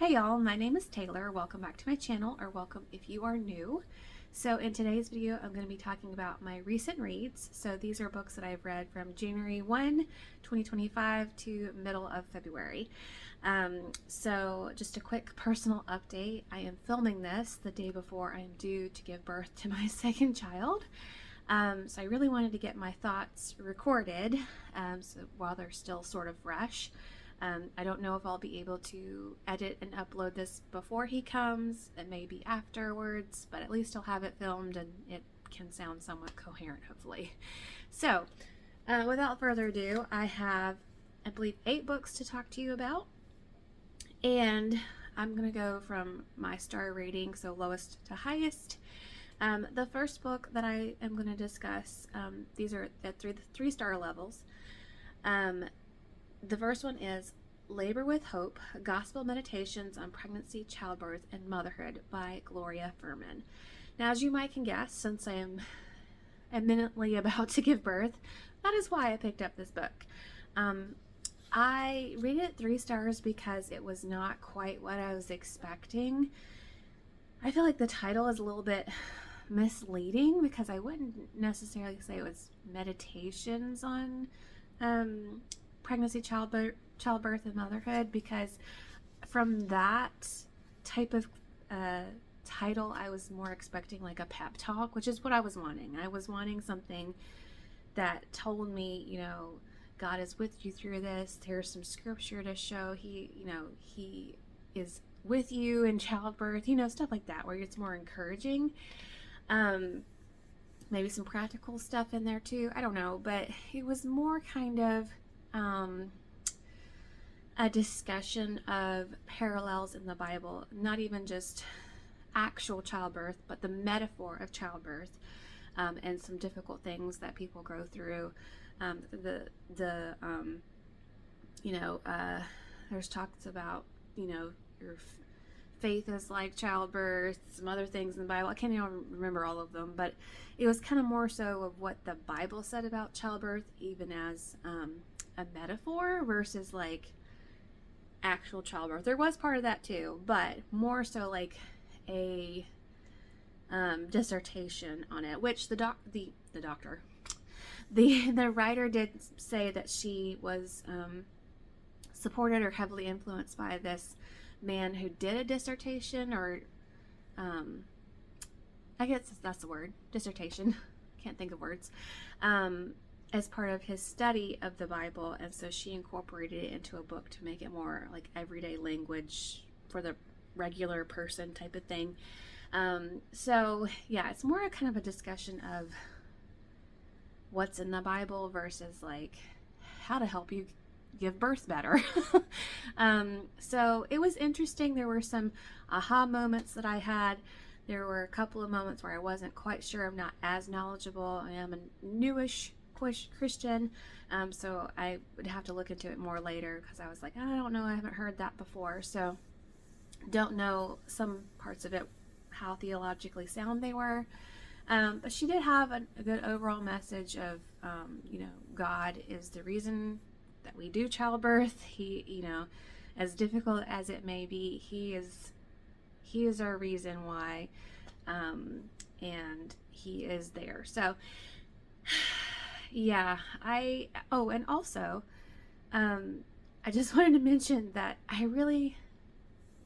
Hey y'all, my name is Taylor. Welcome back to my channel, or welcome if you are new. So in today's video, I'm going to be talking about my recent reads. So these are books that I've read from January 1, 2025 to middle of February. So just a quick personal update. I am filming this the day before I am due to give birth to my second child. So I really wanted to get my thoughts recorded so while they're still sort of fresh. I don't know if I'll be able to edit and upload this before he comes and maybe afterwards, but at least I'll have it filmed and it can sound somewhat coherent, hopefully. So, without further ado, I have, I believe, 8 books to talk to you about. And I'm going to go from my star rating, so lowest to highest. The first book that I am going to discuss, these are at 3-star levels. The first one is Labor with Hope, Gospel Meditations on Pregnancy, Childbirth, and Motherhood by Gloria Furman. Now, as you might can guess, since I am imminently about to give birth, that is why I picked up this book. I rated it 3 stars because it was not quite what I was expecting. I feel like the title is a little bit misleading because I wouldn't necessarily say it was meditations on pregnancy, childbirth, and motherhood, because from that type of title, I was more expecting like a pep talk, which is what I was wanting. I was wanting something that told me, you know, God is with you through this. There's some scripture to show he is with you in childbirth, stuff like that, where it's more encouraging. Maybe some practical stuff in there too. I don't know, but it was more kind of a discussion of parallels in the Bible, not even just actual childbirth, but the metaphor of childbirth, and some difficult things that people go through. There's talks about, your faith is like childbirth, some other things in the Bible. I can't even remember all of them, but it was kind of more so of what the Bible said about childbirth, even as a metaphor versus like actual childbirth. There was part of that too, but more so like a dissertation on it, which the writer did say that she was supported or heavily influenced by this man who did a dissertation, or I guess that's the word, dissertation. Can't think of words. As part of his study of the Bible, and so she incorporated it into a book to make it more like everyday language for the regular person type of thing. So yeah, it's more kind of a discussion of what's in the Bible versus like how to help you give birth better. So it was interesting. There were some aha moments that I had. There were a couple of moments where I wasn't quite sure. I'm not as knowledgeable. I am a newish Christian, so I would have to look into it more later, because I was like, I don't know, I haven't heard that before, so don't know some parts of it, how theologically sound they were. But she did have a good overall message of, God is the reason that we do childbirth. He, as difficult as it may be, he is our reason why, and he is there. So yeah, and also, I just wanted to mention that I really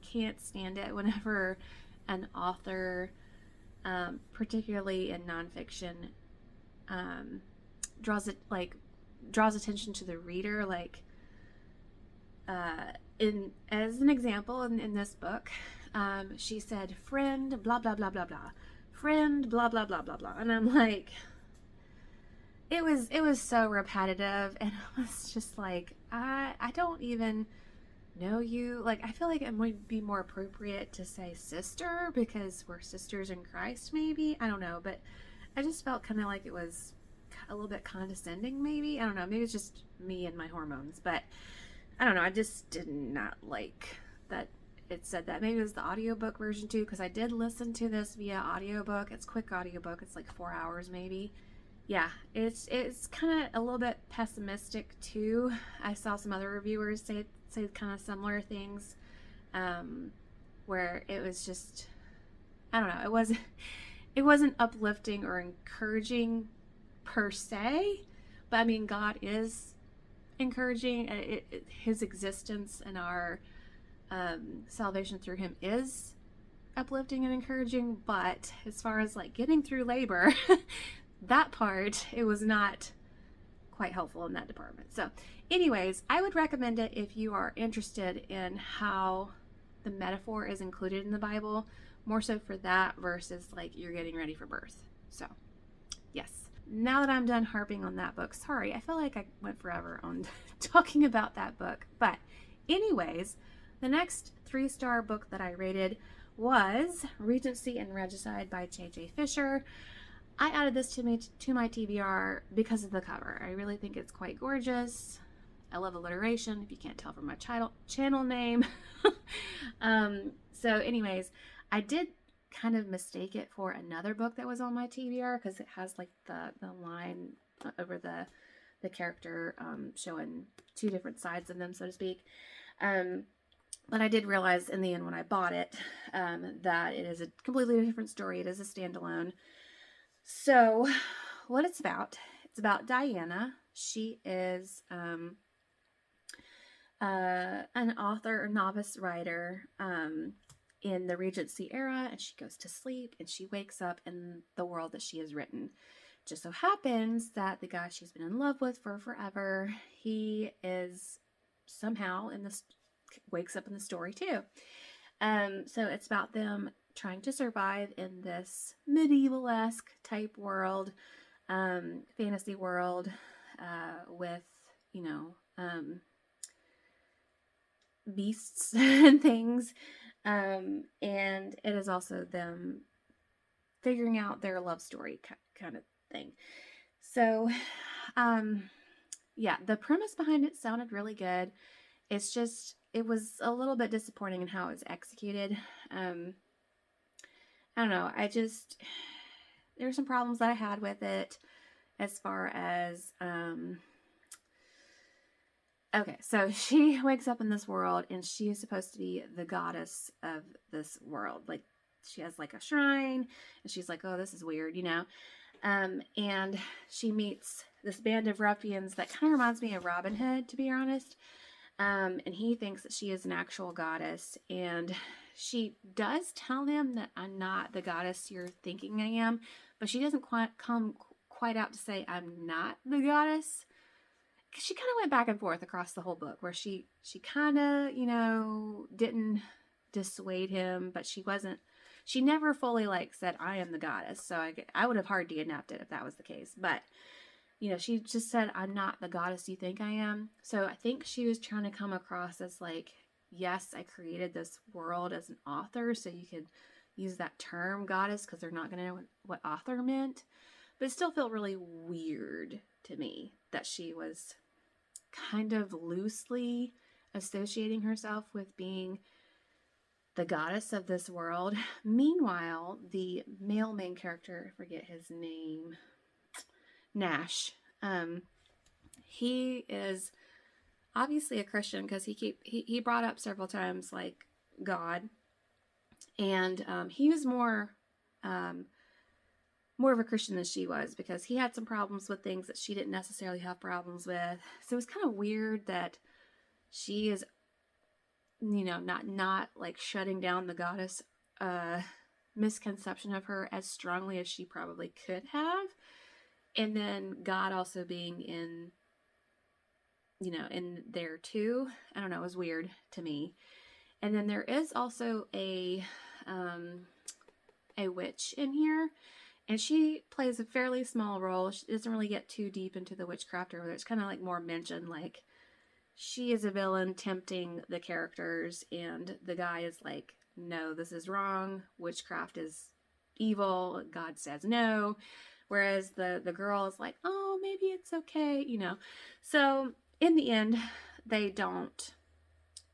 can't stand it whenever an author, particularly in nonfiction, draws attention to the reader. Like, as an example, in this book, she said, "Friend, blah blah blah blah blah, friend, blah blah blah blah blah," and I'm like, it was so repetitive, and I was just like, I don't even know you. Like, I feel like it would be more appropriate to say sister, because we're sisters in Christ, maybe. I don't know, but I just felt kind of like it was a little bit condescending, maybe. I don't know, maybe it's just me and my hormones, but I don't know, I just did not like that it said that. Maybe it was the audiobook version too, because I did listen to this via audiobook. It's a quick audiobook. It's like 4 hours maybe. Yeah, it's kind of a little bit pessimistic too. I saw some other reviewers say kind of similar things. where it was just, I don't know, it wasn't uplifting or encouraging per se, but I mean, God is encouraging. His existence and our salvation through him is uplifting and encouraging, but as far as like getting through labor, that part, it was not quite helpful in that department. So anyways, I would recommend it if you are interested in how the metaphor is included in the Bible, more so for that versus like you're getting ready for birth. So yes, now that I'm done harping on that book, sorry, I feel like I went forever on talking about that book. But anyways, the next 3-star book that I rated was Regency and Regicide by J.J. Fisher. I added this to my TBR because of the cover. I really think it's quite gorgeous. I love alliteration, if you can't tell from my channel name. So anyways, I did kind of mistake it for another book that was on my TBR because it has like the line over the character showing two different sides of them, so to speak. But I did realize in the end when I bought it that it is a completely different story. It is a standalone. So what it's about Diana. She is an author or novice writer in the Regency era, and she goes to sleep and she wakes up in the world that she has written. Just so happens that the guy she's been in love with for forever, he is somehow wakes up in the story too. So it's about them trying to survive in this medieval-esque type world, fantasy world, with, beasts and things. And it is also them figuring out their love story kind of thing. So, yeah, the premise behind it sounded really good. It's just, it was a little bit disappointing in how it was executed. I don't know. There were some problems that I had with it as far as, okay, so she wakes up in this world and she is supposed to be the goddess of this world. Like, she has like a shrine and she's like, oh, this is weird, and she meets this band of ruffians that kind of reminds me of Robin Hood, to be honest. And he thinks that she is an actual goddess, and she does tell him that I'm not the goddess you're thinking I am, but she doesn't come quite out to say I'm not the goddess. She kind of went back and forth across the whole book, where she kind of, didn't dissuade him, but she never fully said I am the goddess. So I would have hard DNF'd it if that was the case, but she just said, I'm not the goddess you think I am. So I think she was trying to come across as yes, I created this world as an author, so you could use that term goddess because they're not going to know what author meant. But it still felt really weird to me that she was kind of loosely associating herself with being the goddess of this world. Meanwhile, the male main character, I forget his name, Nash, he is obviously a Christian because he brought up several times God, and he was more of a Christian than she was, because he had some problems with things that she didn't necessarily have problems with. So it was kind of weird that she is not shutting down the goddess misconception of her as strongly as she probably could have. And then God also being in there too. I don't know, it was weird to me. And then there is also a witch in here, and she plays a fairly small role. She doesn't really get too deep into the witchcraft, or it's kind of more mentioned, she is a villain tempting the characters, and the guy is no, this is wrong. Witchcraft is evil. God says no. Whereas the girl is oh, maybe it's okay, So in the end, they don't.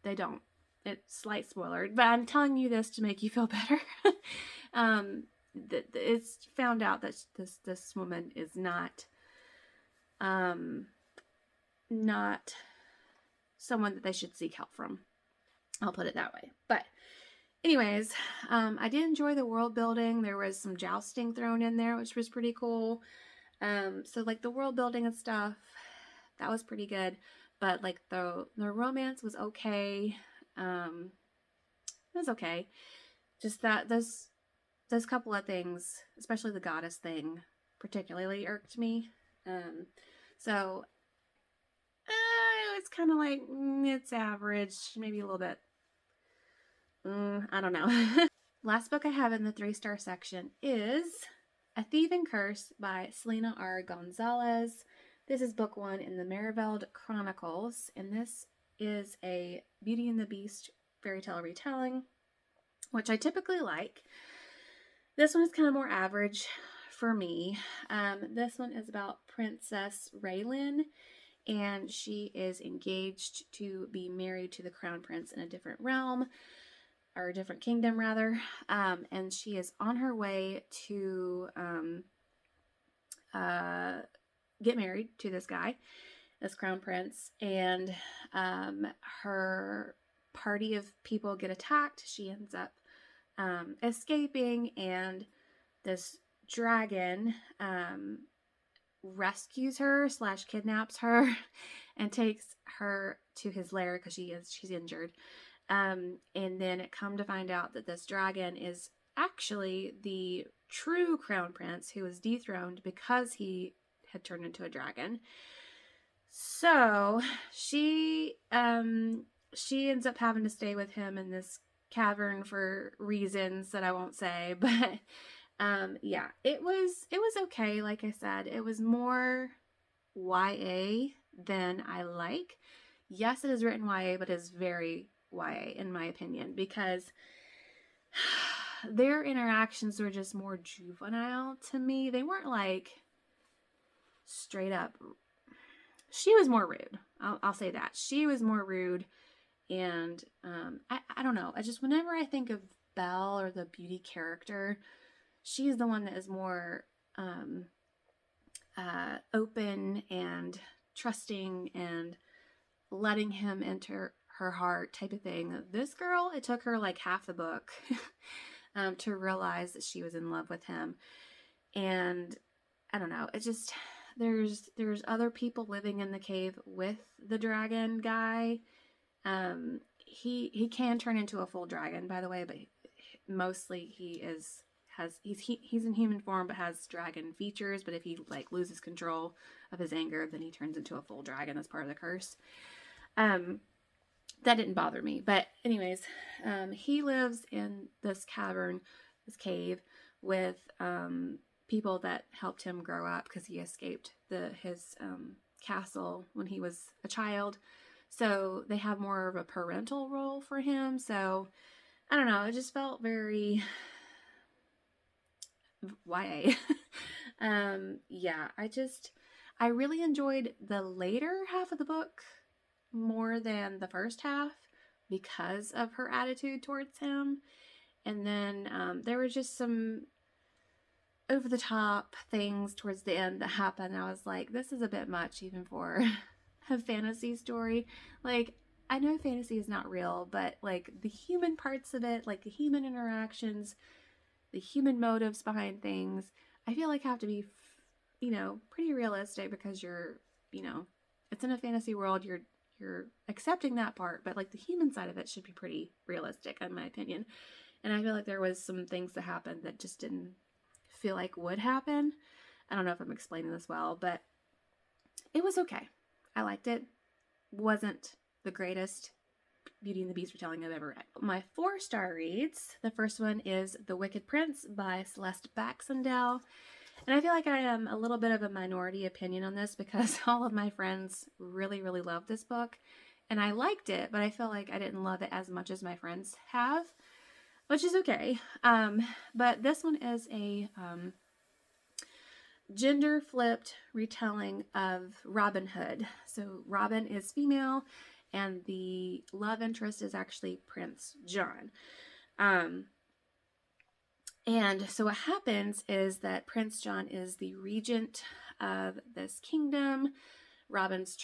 It's slight spoiler, but I'm telling you this to make you feel better. It's found out that this woman is not someone that they should seek help from. I'll put it that way. But anyways, I did enjoy the world building. There was some jousting thrown in there, which was pretty cool. So like the world building and stuff, that was pretty good. But like the romance was okay. It was okay. Just that those couple of things, especially the goddess thing, particularly irked me. Um, so it's kind of like it's average, maybe a little bit. I don't know. Last book I have in the 3-star section is A Thieving Curse by Selena R. Gonzalez. This is book 1 in the Mermaid Chronicles, and this is a Beauty and the Beast fairy tale retelling, which I typically like. This one is kind of more average for me. This one is about Princess Raylin, and she is engaged to be married to the crown prince in a different realm, or a different kingdom rather, and she is on her way to get married to this guy, this crown prince, and her party of people get attacked. She ends up escaping, and this dragon rescues her / kidnaps her and takes her to his lair because she's injured. And then it come to find out that this dragon is actually the true crown prince who was dethroned because he had turned into a dragon. So she ends up having to stay with him in this cavern for reasons that I won't say, but yeah, it was okay. Like I said, it was more YA than I like. Yes, it is written YA, but it's very YA in my opinion, because their interactions were just more juvenile to me. They weren't like straight up. She was more rude. I'll say that. She was more rude, and I don't know. I just, whenever I think of Belle or the beauty character, she's the one that is more open and trusting and letting him enter her heart type of thing. This girl, it took her like half the book to realize that she was in love with him. And I don't know, it just, there's other people living in the cave with the dragon guy. He can turn into a full dragon, by the way, but mostly he's in human form but has dragon features. But if he like loses control of his anger, then he turns into a full dragon as part of the curse. That didn't bother me. But anyways, he lives in this cavern, this cave, with people that helped him grow up because he escaped his castle when he was a child. So they have more of a parental role for him. So I don't know. It just felt very YA. Yeah, I really enjoyed the later half of the book more than the first half because of her attitude towards him. And then there were just some over the top things towards the end that happened. I was like, this is a bit much even for a fantasy story. Like, I know fantasy is not real, but like the human parts of it, like the human interactions, the human motives behind things, I feel like have to be, pretty realistic, because it's in a fantasy world, you're accepting that part, but like the human side of it should be pretty realistic in my opinion. And I feel like there was some things that happened that just didn't feel like would happen. I don't know if I'm explaining this well, but it was okay. I liked it. Wasn't the greatest Beauty and the Beast retelling I've ever read. My 4-star reads, the first one is The Wicked Prince by Celeste Baxendale. And I feel like I am a little bit of a minority opinion on this because all of my friends really, really loved this book. And I liked it, but I feel like I didn't love it as much as my friends have, which is okay. But this one is a gender-flipped retelling of Robin Hood. So Robin is female, and the love interest is actually Prince John. And so what happens is that Prince John is the regent of this kingdom. Robin's,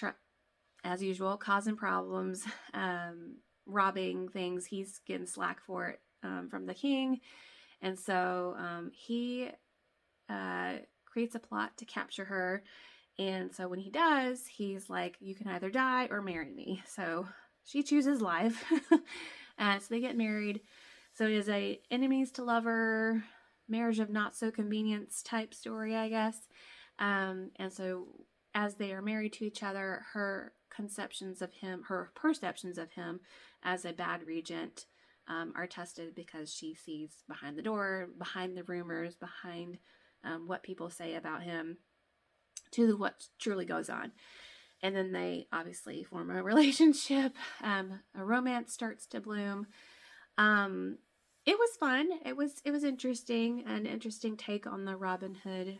as usual, causing problems, robbing things, he's getting slack for it from the king. And so he creates a plot to capture her. And so when he does, he's like, you can either die or marry me. So she chooses life. So they get married. So it is a enemies to lover, marriage of not so convenience type story, I guess. And so as they are married to each other, her perceptions of him as a bad regent are tested, because she sees behind the door, behind the rumors, behind what people say about him, to what truly goes on. And then they obviously form a relationship. A romance starts to bloom. It was fun. It was interesting, an interesting take on the Robin Hood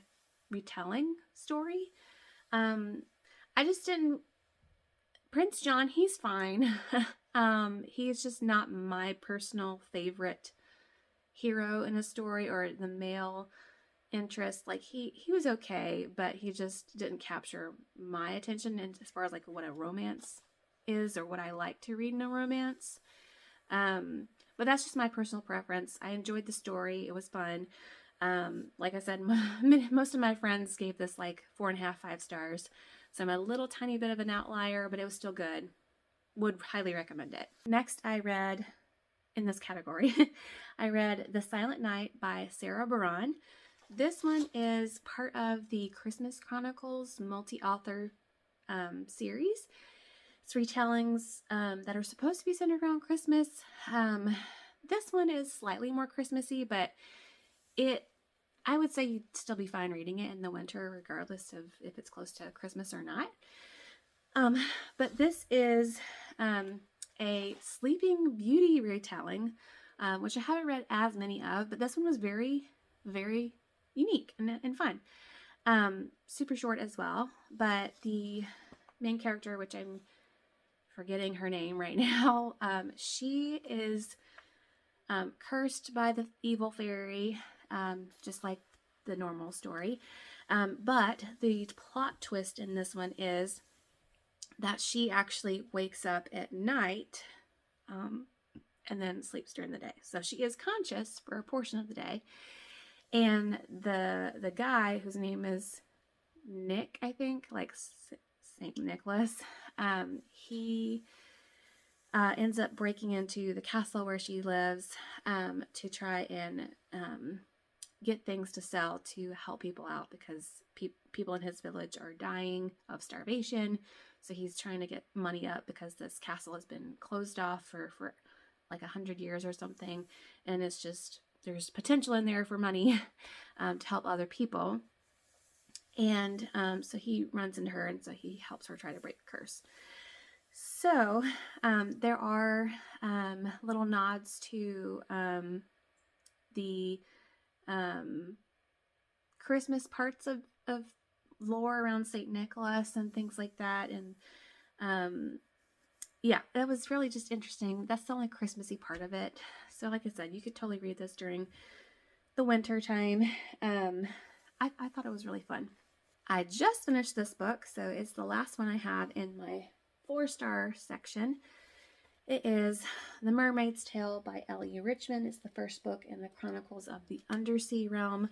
retelling story. I just didn't. Prince John, he's fine. He's just not my personal favorite hero in a story, or the male interest. Like he was okay, but he just didn't capture my attention as far as like what a romance is, or what I like to read in a romance. But that's just my personal preference. I enjoyed the story. It was fun. Like I said, most of my friends gave this like 4.5, 5 stars. So I'm a little tiny bit of an outlier, but it was still good. Would highly recommend it. Next, I read, in this category, I read The Silent Night by Sarah Baron. This one is part of the Christmas Chronicles multi-author series. It's retellings that are supposed to be centered around Christmas. This one is slightly more Christmassy, but I would say you'd still be fine reading it in the winter, regardless of if it's close to Christmas or not. But this is a Sleeping Beauty retelling, which I haven't read as many of, but this one was very, very unique and fun. Super short as well, but the main character, which I'm forgetting her name right now, she is cursed by the evil fairy, just like the normal story. But the plot twist in this one is that she actually wakes up at night and then sleeps during the day. So she is conscious for a portion of the day. And the guy, whose name is Nick, I think, like St. Nicholas, he ends up breaking into the castle where she lives to try and get things to sell to help people out, because people in his village are dying of starvation. So he's trying to get money up, because this castle has been closed off for like 100 years or something. And it's just, there's potential in there for money to help other people. And so he runs into her, and so he helps her try to break the curse. So there are little nods to the Christmas parts of lore around St. Nicholas and things like that. And yeah, that was really just interesting. That's the only Christmassy part of it. So like I said, you could totally read this during the winter time. I thought it was really fun. I just finished this book, so it's the last one I have in my 4-star section. It is The Mermaid's Tale by L.E. Richmond. It's the first book in the Chronicles of the Undersea Realm.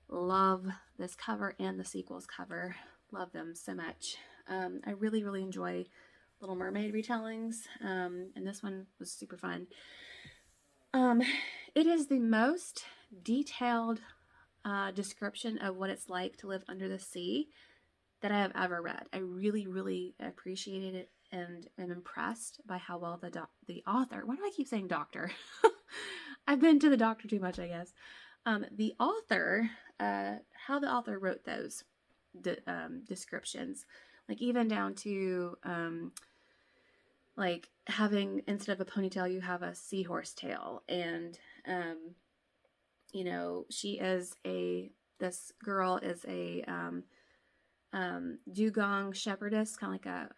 Love this cover and the sequels cover. Love them so much. I really, really enjoy Little Mermaid retellings, and this one was super fun. It is the most detailed description of what it's like to live under the sea that I have ever read. I really, really appreciated it and am impressed by how well the author, why do I keep saying doctor? I've been to the doctor too much, I guess. The author, how the author wrote those descriptions, like even down to like having, instead of a ponytail, you have a seahorse tail. And you know, this girl is a dugong shepherdess, kind of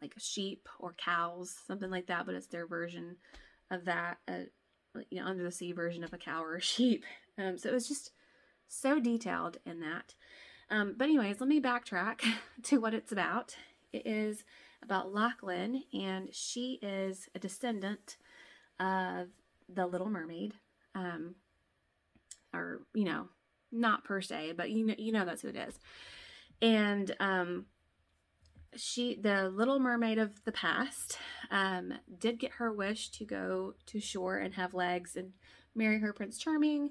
like a sheep or cows, something like that, but it's their version of that, you know, under the sea version of a cow or a sheep. So it was just so detailed in that. But anyways, let me backtrack to what it's about. It is about Lachlan, and she is a descendant of the Little Mermaid, or not per se, but that's who it is. And the Little Mermaid of the past, did get her wish to go to shore and have legs and marry her Prince Charming,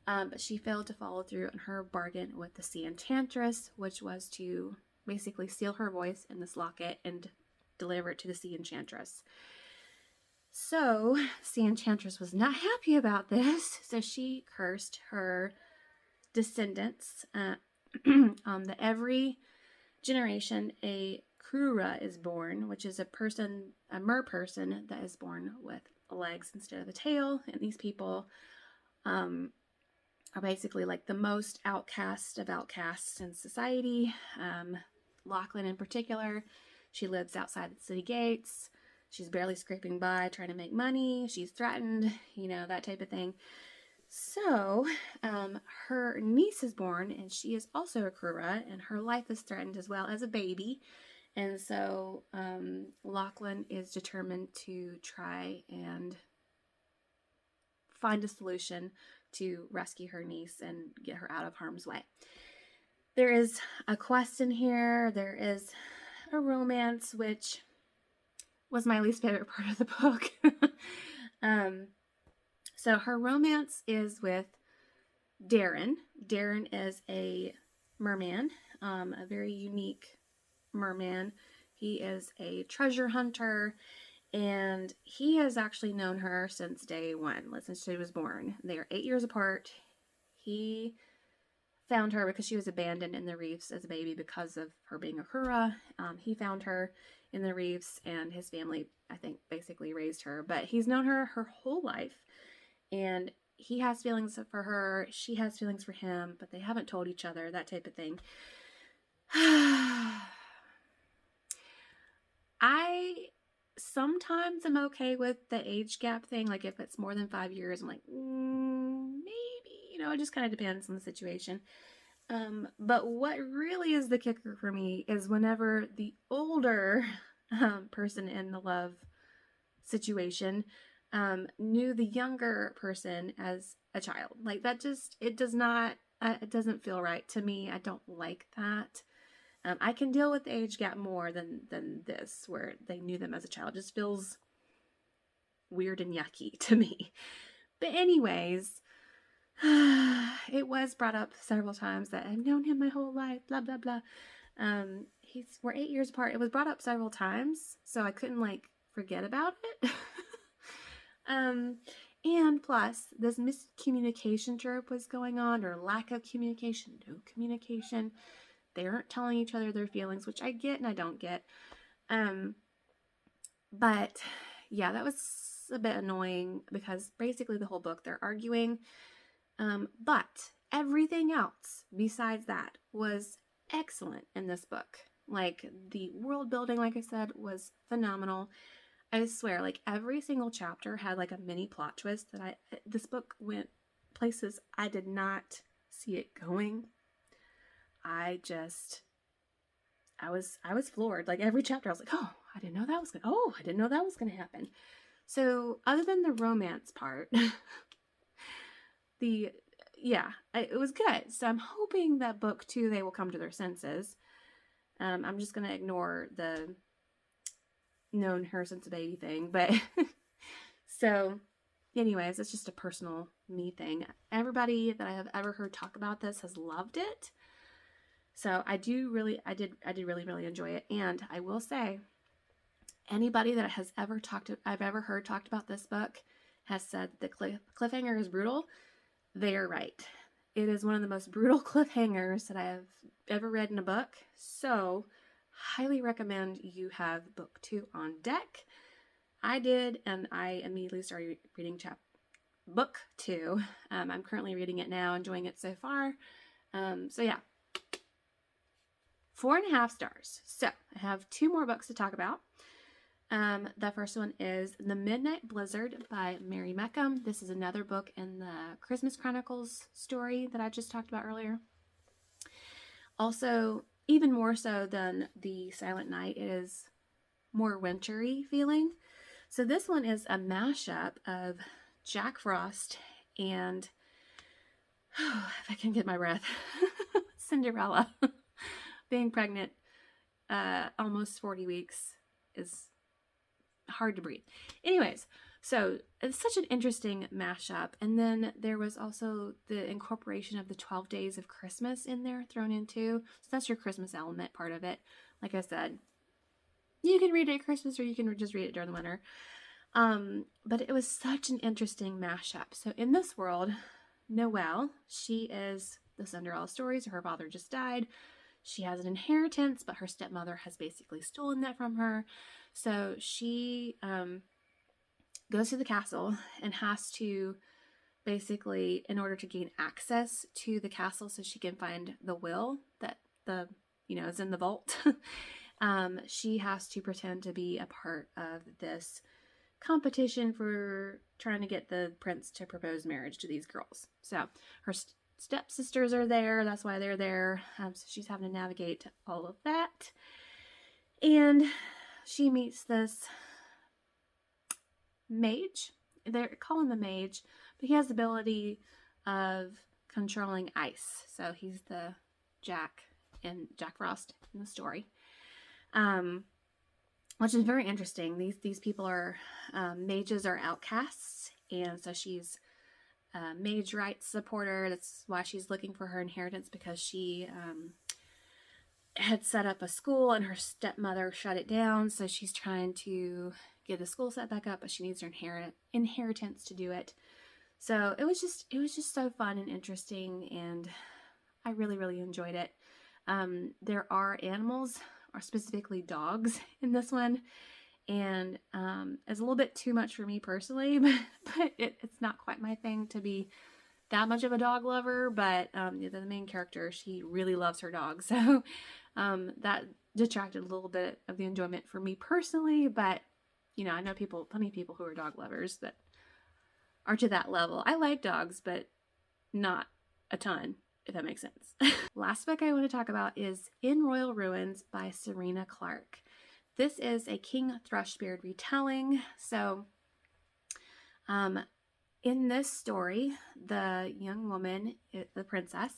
but she failed to follow through on her bargain with the Sea Enchantress, which was to basically steal her voice in this locket and deliver it to the Sea Enchantress. So, Sea Enchantress was not happy about this, so she cursed her descendants. That every generation a Krura is born, which is a mer person that is born with legs instead of a tail. And these people are basically like the most outcast of outcasts in society. Lachlan in particular, she lives outside the city gates. She's barely scraping by, trying to make money. She's threatened, that type of thing. So, her niece is born, and she is also a Krura, and her life is threatened as well as a baby. And so, Lachlan is determined to try and find a solution to rescue her niece and get her out of harm's way. There is a quest in here. There is a romance, which was my least favorite part of the book. So her romance is with Darren. Darren is a merman, a very unique merman. He is a treasure hunter, and he has actually known her since day one, since she was born. They are 8 years apart. He found her because she was abandoned in the reefs as a baby because of her being a Kura. He found her in the reefs, and his family, I think, basically raised her. But he's known her whole life, and he has feelings for her. She has feelings for him, but they haven't told each other, that type of thing. I sometimes am okay with the age gap thing. Like if it's more than 5 years, I'm like, maybe, it just kind of depends on the situation. But what really is the kicker for me is whenever the older person in the love situation knew the younger person as a child. Like that it doesn't feel right to me. I don't like that. I can deal with the age gap more than this, where they knew them as a child. It just feels weird and yucky to me. But anyways, it was brought up several times that I've known him my whole life, blah, blah, blah. We're 8 years apart. It was brought up several times, so I couldn't forget about it. And plus, this miscommunication trope was going on, or lack of communication, no communication. They aren't telling each other their feelings, which I get and I don't get. But yeah, that was a bit annoying because basically the whole book they're arguing. But everything else besides that was excellent in this book. The world building, like I said, was phenomenal. I swear, every single chapter had a mini plot twist this book went places I did not see it going. I was floored. Every chapter I was like, oh, I didn't know that was going to happen. So other than the romance part, it was good. So I'm hoping that book 2, they will come to their senses. I'm just going to ignore the known her since a baby thing, but so anyways, it's just a personal me thing. Everybody that I have ever heard talk about this has loved it. So I did really enjoy it. And I will say, anybody that I've ever heard talked about this book has said the cliffhanger is brutal. They are right. It is one of the most brutal cliffhangers that I have ever read in a book. So highly recommend you have book 2 on deck. I did, and I immediately started reading book 2. I'm currently reading it now, enjoying it so far. So yeah, 4.5 stars. So I have 2 more books to talk about. The first one is The Midnight Blizzard by Mary Meckham. This is another book in the Christmas Chronicles story that I just talked about earlier. Also, even more so than The Silent Night, it is more wintry feeling. So this one is a mashup of Jack Frost and, if I can get my breath, Cinderella. Being pregnant almost 40 weeks is hard to breathe. Anyways, so it's such an interesting mashup. And then there was also the incorporation of the 12 days of Christmas in there thrown into. So that's your Christmas element part of it. Like I said, you can read it at Christmas or you can just read it during the winter. But it was such an interesting mashup. So in this world, Noelle, she is the Cinderella story. So her father just died. She has an inheritance, but her stepmother has basically stolen that from her. So she goes to the castle and has to basically, in order to gain access to the castle so she can find the will that is in the vault, she has to pretend to be a part of this competition for trying to get the prince to propose marriage to these girls. So her stepsisters are there. That's why they're there. So she's having to navigate all of that. And she meets this mage. They're calling him a mage, but he has the ability of controlling ice. So he's the Jack Frost in the story. Which is very interesting. These people are mages are outcasts, and so she's a mage rights supporter. That's why she's looking for her inheritance, because she had set up a school and her stepmother shut it down. So she's trying to get the school set back up, but she needs her inheritance to do it. So it was just so fun and interesting, and I really, really enjoyed it. There are animals, or specifically dogs, in this one, and it's a little bit too much for me personally, but it's not quite my thing to be that much of a dog lover. But the main character, she really loves her dog, so that detracted a little bit of the enjoyment for me personally. But I know plenty of people who are dog lovers that are to that level. I like dogs, but not a ton, if that makes sense. Last book I want to talk about is In Royal Ruins by Serena Clark. This is a King Thrushbeard retelling. So in this story, the young woman, the princess,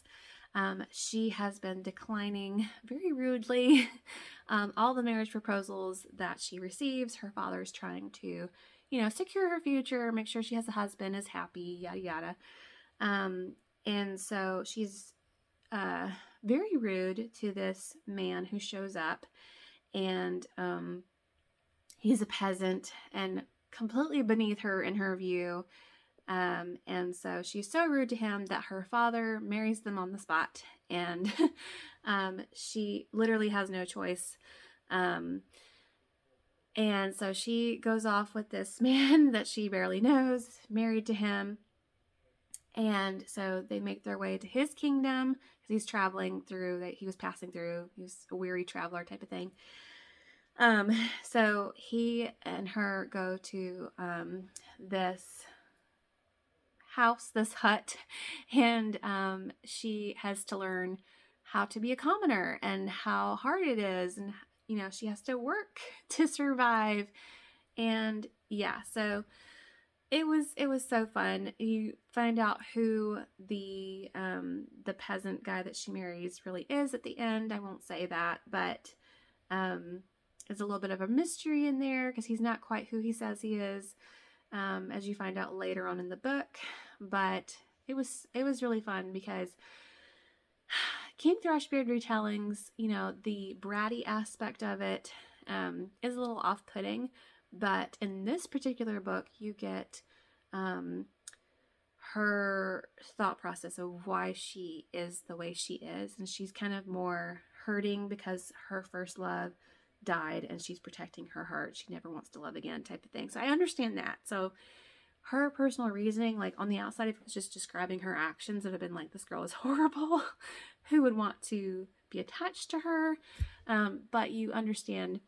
she has been declining very rudely all the marriage proposals that she receives. Her father's trying to, secure her future, make sure she has a husband, is happy, yada yada. And so she's very rude to this man who shows up, and he's a peasant and completely beneath her in her view. And so she's so rude to him that her father marries them on the spot, and she literally has no choice. And so she goes off with this man that she barely knows, married to him. And so they make their way to his kingdom, because he's traveling through, that he was passing through. He was a weary traveler type of thing. So he and her go to this house, this hut, and she has to learn how to be a commoner and how hard it is, and she has to work to survive. And yeah, so it was so fun. You find out who the peasant guy that she marries really is at the end. I won't say that, but there's a little bit of a mystery in there, because he's not quite who he says he is, as you find out later on in the book. But it was really fun, because King Thrushbeard retellings, the bratty aspect of it is a little off-putting. But in this particular book, you get her thought process of why she is the way she is. And she's kind of more hurting because her first love died, and she's protecting her heart. She never wants to love again, type of thing. So I understand that. So her personal reasoning, like on the outside, if it was just describing her actions, it would have been like, this girl is horrible. Who would want to be attached to her? But you understand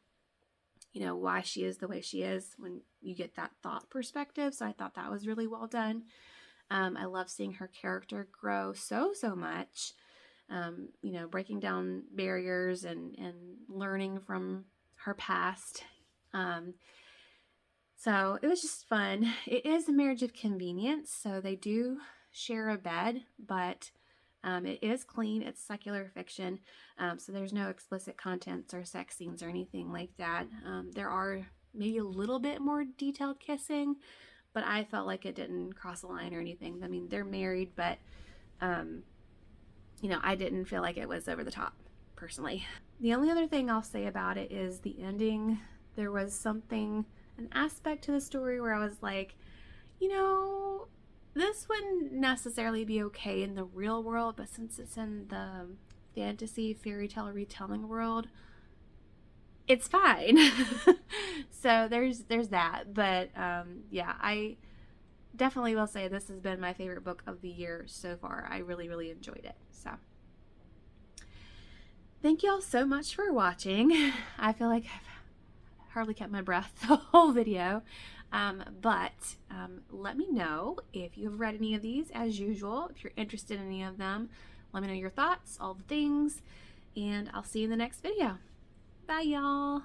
why she is the way she is when you get that thought perspective. So I thought that was really well done. I love seeing her character grow so much, breaking down barriers and learning from her past, Um, so it was just fun. It is a marriage of convenience, so they do share a bed, but it is clean. It's secular fiction, so there's no explicit contents or sex scenes or anything like that. There are maybe a little bit more detailed kissing, but I felt like it didn't cross the line or anything. I mean, they're married, but I didn't feel like it was over the top, personally. The only other thing I'll say about it is the ending. There was an aspect to the story where I was like, this wouldn't necessarily be okay in the real world, but since it's in the fantasy fairy tale retelling world, it's fine. So there's that. But yeah, I definitely will say this has been my favorite book of the year so far. I really, really enjoyed it. So thank you all so much for watching. I feel like I've hardly kept my breath the whole video. But let me know if you have read any of these, as usual. If you're interested in any of them, let me know your thoughts, all the things, and I'll see you in the next video. Bye, y'all.